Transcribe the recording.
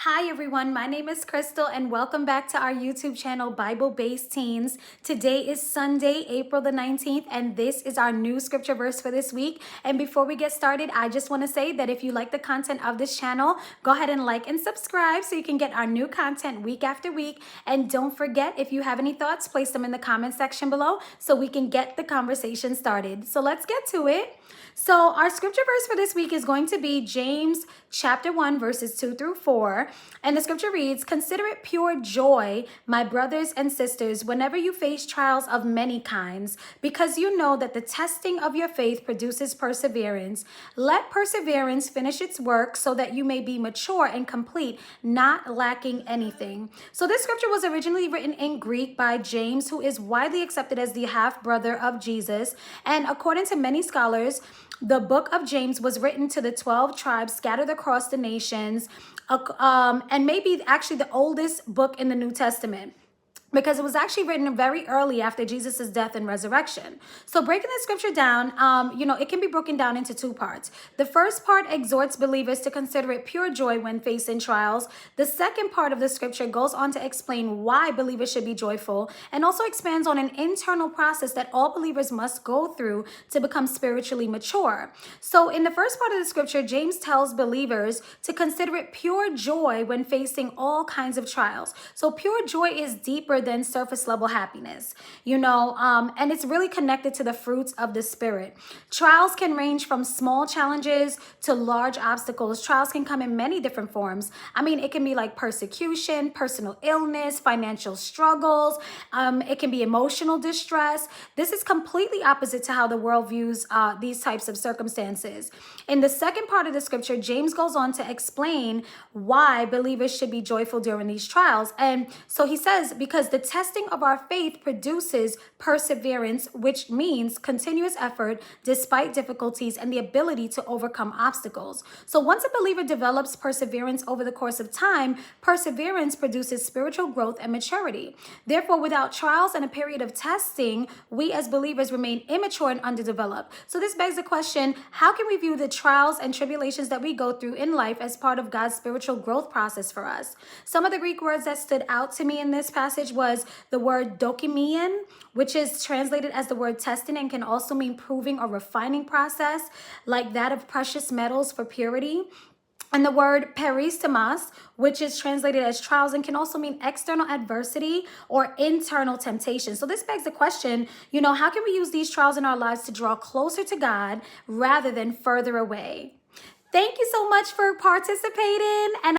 Hi everyone, my name is Crystal and welcome back to our YouTube channel, Bible Based Teens. Today is Sunday, April the 19th, and this is our new scripture verse for this week. And before we get started, I just want to say that if you like the content of this channel, go ahead and like and subscribe so you can get our new content week after week. And don't forget, if you have any thoughts, place them in the comment section below so we can get the conversation started. So let's get to it. So our scripture verse for this week is going to be James chapter 1, verses 2 through 4. And the scripture reads, "Consider it pure joy, my brothers and sisters, whenever you face trials of many kinds, because you know that the testing of your faith produces perseverance. Let perseverance finish its work so that you may be mature and complete, not lacking anything." So this scripture was originally written in Greek by James, who is widely accepted as the half-brother of Jesus. And according to many scholars, the book of James was written to the 12 tribes scattered across the nations, and maybe actually the oldest book in the New Testament, because it was actually written very early after Jesus' death and resurrection. So breaking the scripture down, it can be broken down into two parts. The first part exhorts believers to consider it pure joy when facing trials. The second part of the scripture goes on to explain why believers should be joyful, and also expands on an internal process that all believers must go through to become spiritually mature. So in the first part of the scripture, James tells believers to consider it pure joy when facing all kinds of trials. So pure joy is deeper than surface level happiness, and it's really connected to the fruits of the Spirit. Trials can range from small challenges to large obstacles. Trials can come in many different forms. I mean, it can be like persecution, personal illness, financial struggles. It can be emotional distress. This is completely opposite to how the world views these types of circumstances. In the second part of the scripture, James goes on to explain why believers should be joyful during these trials. And so he says, because the testing of our faith produces perseverance, which means continuous effort despite difficulties and the ability to overcome obstacles. So once a believer develops perseverance over the course of time, perseverance produces spiritual growth and maturity. Therefore, without trials and a period of testing, we as believers remain immature and underdeveloped. So this begs the question, how can we view the trials and tribulations that we go through in life as part of God's spiritual growth process for us? Some of the Greek words that stood out to me in this passage was the word dokimian, which is translated as the word testing and can also mean proving or refining process, like that of precious metals for purity. And the word peristemas, which is translated as trials and can also mean external adversity or internal temptation. So this begs the question, how can we use these trials in our lives to draw closer to God rather than further away? Thank you so much for participating. And